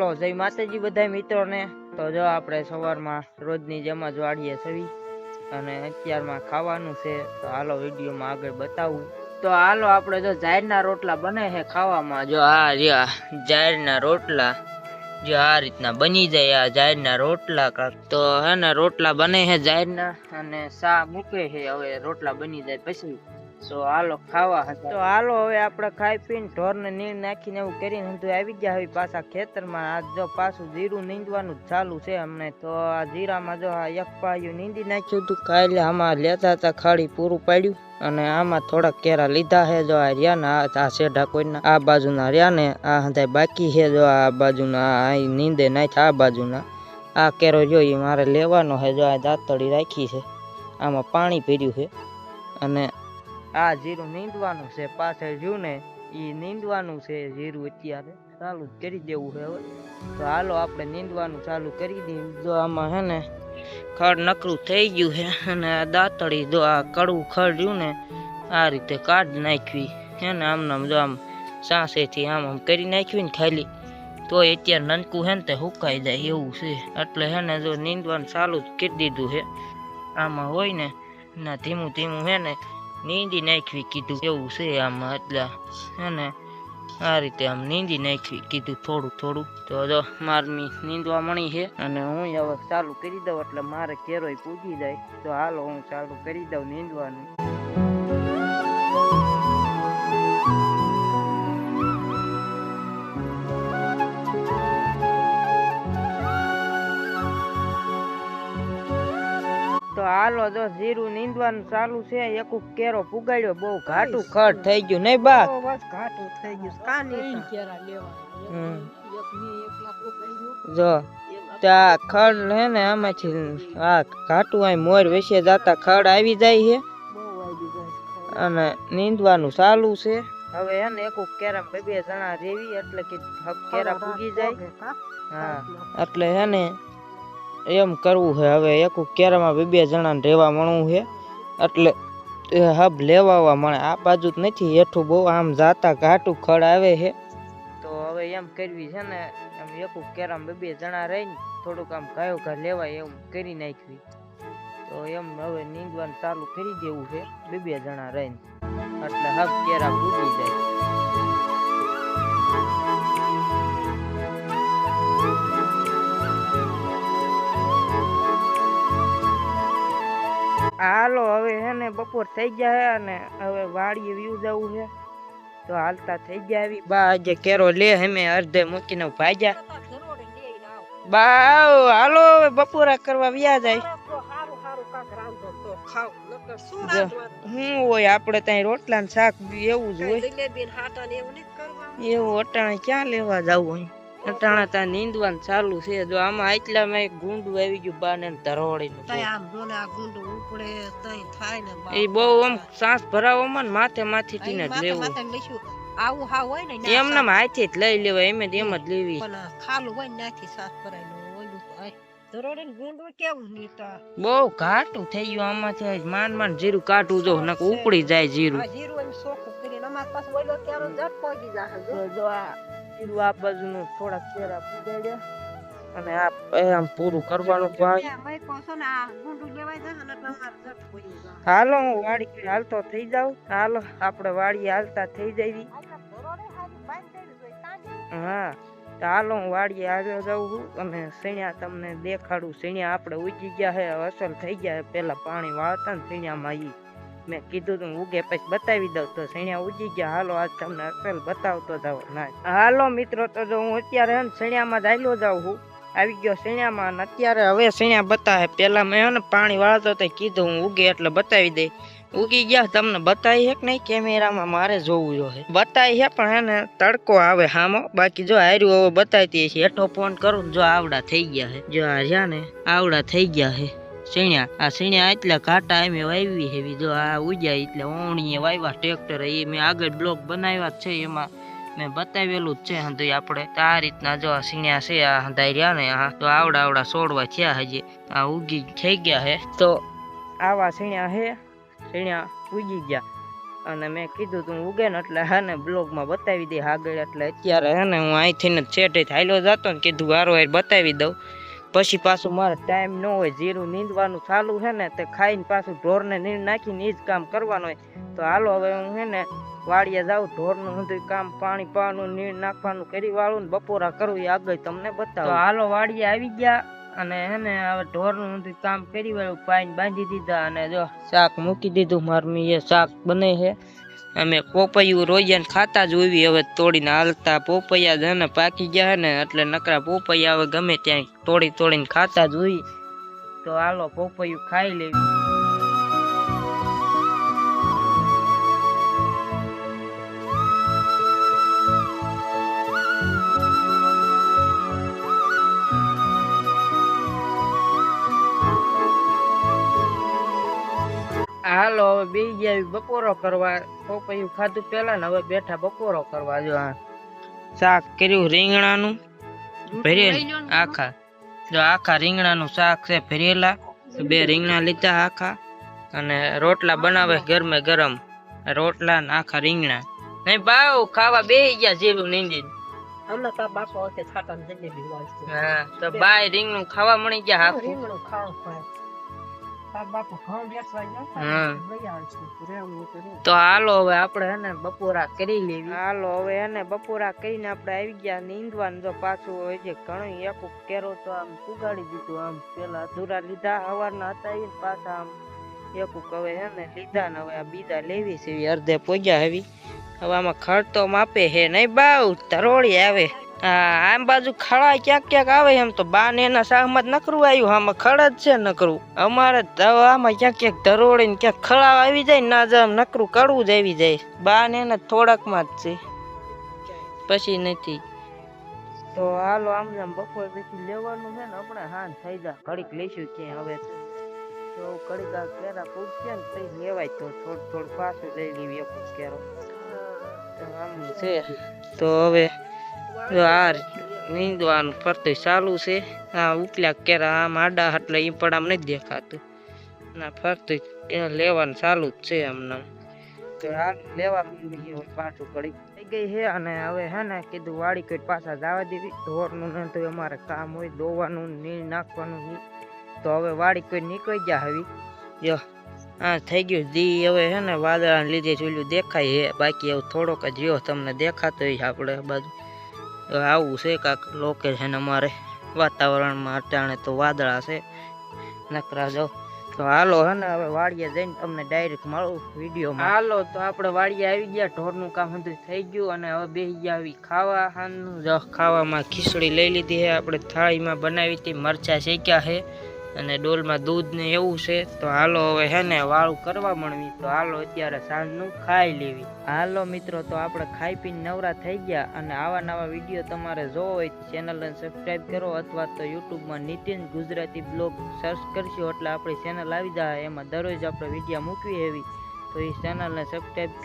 હાલો જય માતાજી બધા મિત્રોને। તો જો આપણે સવારમાં રોજની જેમ જ વાડીએ છવી અને અત્યારમાં ખાવાનું છે, તો હાલો વિડીયોમાં આગળ બતાવું। તો હાલો આપણે જો જાહેરના રોટલા બને છે ખાવામાં। જો આ રહ્યા જાહેરના રોટલા, જો આ રીતના બની જાય આ જાહેરના રોટલા કાક। તો હે ને રોટલા બને છે જાહેરના અને સા મૂકે છે, હવે રોટલા બની જાય પછી તો હાલો ખાવા હતા। તો હાલો હવે આપણે ખાઈ પીને ઢોરને નીણ નાખીને એવું કરીને હંધું આવી ગયા હવે પાછા ખેતરમાં। આજ જો પાછું જીરું નીંદવાનું ચાલુ છે અમને। તો આ જીરામાં જો આ એક પાયું નીંદી નાખ્યું હતું કાલે, આમાં લેતા હતા ખાડી પૂરું પાડ્યું અને આમાં થોડાક કેરા લીધા છે। જો આ રહ્યા ને આ શેઢા કોઈના આ બાજુના રહ્યા ને આ હંધાય બાકી છે। જો આ બાજુના આ નીંદે નાખ આ બાજુના આ કેરો જો એ મારે લેવાનો છે। જો આ દાંતળી રાખી છે, આમાં પાણી ભર્યું છે અને આ જીરું નીંદવાનું છે પાછળ રહ્યું ને એ નીંદવાનું છે જીરું અત્યારે ચાલુ કરી દેવું છે હવે। તો હાલો આપણે નીંદવાનું ચાલુ કરી દઈએ। જો આમાં હે ને ખડ નકરું થઈ ગયું છે અને આ દાંતળી જો આ કડવું ખડ રહ્યું ને આ રીતે કાઢ નાખવી હે ને આમ જો આમ સાંસેથી આમ કરી નાખવી ને ખાલી તો અત્યારે નનકું હે ને તે સુકાઈ જાય એવું છે। એટલે હે ને જો નીંદવાનું ચાલુ જ કરી દીધું છે। આમાં હોય ને ના ધીમું ધીમું હે ને નીંદી નાખવી કીધું એવું છે આમાં। એટલે હે ને આ રીતે આમ નીંદી નાખવી કીધું થોડું થોડું। તો જો મારમી નીંદવા મળી છે અને હું હવે ચાલુ કરી દઉં એટલે મારે કેરોય પૂજી જાય। તો હાલો હું ચાલુ કરી દઉં નીંદવાનું। તો હાલો જો જીરું નીંદવાનું ચાલુ છે। એક કેરો પુગાડ્યો, બહુ ઘાટું ખડ થઈ ગયું નહીં બા? ઘાટું થઈ ગયું કાની કેરા લેવા જો ત્યાં ખડ હે ને આમાંથી આ ઘાટું આ મોર વિશે જાતા ખડ આવી જાય છે અને નીંદવાનું ચાલુ છે। હવે હે ને એક કેરા બે જણા રેવી એટલે કે કેરા પૂગી જાય। હા એટલે હે ને એમ કરવું છે હવે। એક કેરામાં બે જણા રહેવા મળવું છે એટલે હબ લેવા મળે। આ બાજુ જ નથી હેઠું બહુ આમ જાતા ઘાટું ખડ આવે છે। તો હવે એમ કરવી છે ને એમ એક કેરામાં બે જણા રહીને થોડુંક આમ ગાયો ઘા લેવાય એવું કરી નાખવી। તો એમ હવે નીંદવાનું ચાલુ કરી દેવું છે બે જણા રહીને એટલે હબ કેરા પૂજી જાય। હાલો હવે હે ને બપોર થઈ ગયા હે અને હવે વાડીએ વ્યૂ જવું છે। તો હાલતા થઈ ગયા આવી બા આજે કેરો લે હમે અડધે મૂકીને ભાગ્યા બા હાલો હવે બપોરા કરવા વ્યા જાય। હું હોય આપણે ત્યાં રોટલા ને શાક એવું જ હોય એવું। અટાણે ક્યાં લેવા જવું હોય? અટાણા ત્યાં નીંદવાનું ચાલુ છે। જો આમાં આટલામાં એક ગુંડું આવી ગયું બાને ધરોડીનું એ બહુ આમ સાસ ભરાવામાં માથે માથી ટીને જ લેવું આવું હા હોય ને એમને હાથે જ લઈ લેવાય એમ જ લેવી ખાલું હોય ને નાથી સાસ ભરાયેલું ઓલું ધરોડીને ગુંડું કેવું નીતા બહુ ઘાટું થઈ ગયું આમાંથી માન જીરું કાઢવું જો નક ઉપડી જાય જીરું। જીરું એમ સોખું કરીને અમાર પાસે ઓલો કેરો જટ પડી જાય। જો આ જીરું આ બાજુનું થોડાક કેરા પુગાડ્યા અને આ આમ પૂરું કરવાનું ભાઈ। હાલો હું વાડી હાલતો થઈ જાઉં। હાલો આપણે વાડી હાલતા થઈ જવી। હા તો હાલો હું વાડીએ આવ્યો જાઉં છું અને સણ્યા તમને દેખાડું। સણ્યા આપણે ઉગી ગયા છે, અસલ થઈ ગયા છે। પેલા પાણી વાળતા ને સણ્યામાં ઈ મેં કીધું તું ઉગે પછી બતાવી દઉં તો સણ્યા ઉગી ગયા। હાલો આજ તમને અસલ બતાવતો જાવ ના। હાલો મિત્રો તો જો હું અત્યારે સણ્યામાં જ આવેલો જાઉં છું, આવી ગયો સણ્યામાં અત્યારે હવે સણ્યા બતાવે। પેલા મેં ને પાણી વાળતો તો કીધું હું ઉગે એટલે બતાવી દે। ઉગી ગયા તમને બતાવી છે કે નહીં કેમેરામાં મારે જોવું જોઈએ બતાવી છે પણ હે ને તડકો આવે હામો। બાકી જો હાર્યું હવે બતાવતી છે હેઠો ફોન કરું જો આવડા થઈ ગયા છે। જો આ રહ્યા ને આવડા થઈ ગયા છે સણ્યા। આ સણ્યા એટલા ઘાટા એમ વાવી છે। જો આ ઉગ્યા એટલે ઓણીએ વાવ્યા ટ્રેક્ટર એ મેં આગળ બ્લોક બનાવ્યા જ છે એમાં મેં બતાવેલું જ છે હંધું આપણે। આ રીતના જો આ સીણ્યા છે આ હંધાઈ રહ્યા ને આ તો આવડા છોડવા થયા હજી આ ઉગી થઈ ગયા છે। તો આવા સીણ્યા છે, સીણ્યા ઉગી ગયા। અને મેં કીધું તું ઉગે ને એટલે હે ને બ્લોગમાં બતાવી દે આગળ. એટલે અત્યારે હે ને હું અહીંથી ને છેટે હાલ્યો જતો ને કીધું હારો હાર બતાવી દઉં. પછી પાછું મારે ટાઈમ ન હોય, જીરું નીંદવાનું ચાલુ છે ને તે ખાઈને પાછું ઢોરને નીંદ નાખીને એ જ કામ કરવાનું હોય. તો હાલો હવે હું હે ને વાડીએ જાઉં, ઢોરનું બધું કામ પાણી પાવાનું નીણ નાખવાનું કરી વાળું ને બપોરા કરવું એ આગળ તમને બતાવું. તો હાલો વાડીએ આવી ગયા અને હે ને હવે ઢોરનું બધું કામ કરી વાળું, પાઈને બાંધી દીધા અને જો શાક મૂકી દીધું. મારમી એ શાક બને છે. અમે પોપૈયું રોજન ખાતા જ હોવી, હવે તોડીને હાલતા પોપૈયા છે ને પાકી ગયા ને એટલે નકરા પોપૈયા હવે ગમે ત્યાં તોડીને ખાતા જ હોય. તો હાલો પોપૈયું ખાઈ લેવી. હાલો હવે બે ગયા બપોરો કરવા. પોપૈયું ખાધું પેલા ને હવે બેઠા બપોરો કરવા. જો આ શાક કર્યું રીંગણાનું ભરેલું આખા. જો આખા રીંગણાનું શાક છે ભરેલા. 2 રીંગણા લીધા આખા અને રોટલા બનાવે ગરમે ગરમ રોટલા ને આખા રીંગણા. નહીં બાવ ખાવા બેહી ગયા જીરું નીંદી. અમે તો બાપો હશે ખાતા ને જલેબી વાળશું. હા તો બાય રીંગણું ખાવા મળી ગયા હાકું. રીંગણું ખાવું પડે. બાપુ ઘઉં બેસવા હા. તો હાલો હવે આપણે હે ને બપોરા કરી લેવી. હાલો હવે હે ને બપોરા કરીને આપણે આવી ગયા નીંદવાનું. જો પાછું હોય છે ઘણું એક કેરો તો આમ પુગાડી દીધું. આમ પેલા અધૂરા લીધા હવારના હતા એ પાછા આમ એકુક હવે હે ને લીધા ને હવે આ બીજા લેવી છે અડધે પોગ્યા આવી. હવે આમાં ખર્ચો માપે હે નહીં બાવ તરોળી આવે. આમ બાજુ ખડા ક્યાંક ક્યાંક આવે એમ તો બા ને એના શાહમાં નકરું આવ્યું. આમાં ખડા જ છે નકરું. અમારે આમાં ક્યાંક ક્યાંક ધરોળી ને ક્યાંક ખડા આવી જાય ના જ નકરું કડવું જ આવી જાય. બા ને એના થોડાકમાં જ છે પછી નથી. તો હાલો આમ બપોર પછી લેવાનું છે ને આપણે હાન થઈ જા ઘડીક લઈશું ક્યાંય હવે તો ઘડીક આ કેરા પૂછશે ને તઈ લેવાય તો થોડું પાછું લઈ લેવી એક કેરો આમ છે. તો હવે આ નીંદવાનું ફરતું ચાલુ છે. આ ઉપલા કેરા આમ આડા એટલે એ પણ આમ નથી દેખાતું ના ફરતું લેવાનું ચાલુ જ છે આમને. તો આ લેવા પાછું ઘડીક થઈ ગઈ છે અને હવે હે ને કીધું વાડી કોઈ પાછા જવા દેવી. ઢોરનું ને તો અમારે કામ હોય દોવાનું નીણ નાખવાનું નહીં. તો હવે વાડી કોઈ નીકળી ગયા હવે. જો હા થઈ ગયું દી હવે હે ને વાદળાને લીધે જોયું દેખાય હે. બાકી એવું થોડોક જ રહ્યો તમને દેખાતો હોય આપણે બાજુ. આવું છે કાંક લોકેશન અમારે વાતાવરણમાં અટાણે તો વાદળા છે નકરા જાઓ. તો હાલો હે ને હવે વાડીએ જઈને તમને ડાયરેક્ટ મળું વિડીયોમાં. હાલો તો આપણે વાડીએ આવી ગયા. ઢોરનું કામ બધું થઈ ગયું અને હવે બેસી ગયા આવી ખાવા. હાનું જો ખાવામાં ખીચડી લઈ લીધી છે આપણે થાળીમાં બનાવી હતી. મરચાં શેક્યા છે અને ડોલમાં દૂધ ને એવું છે. તો હાલો હવે હે ને વાળું કરવા મળવી. તો હાલો અત્યારે સાંજનું ખાઈ લેવી. હાલો મિત્રો તો આપણે ખાઈ પીને નવરા થઈ ગયા અને આવા નવા વિડીયો તમારે જોવો હોય ચેનલને સબસ્ક્રાઈબ કરો અથવા તો યુટ્યુબમાં નીતિન ગુજરાતી બ્લોગ સર્ચ કરશો એટલે આપણી ચેનલ આવી જાય. એમાં દરરોજ આપણે વિડીયો મૂકવી એવી. તો એ ચેનલને સબસ્ક્રાઈબ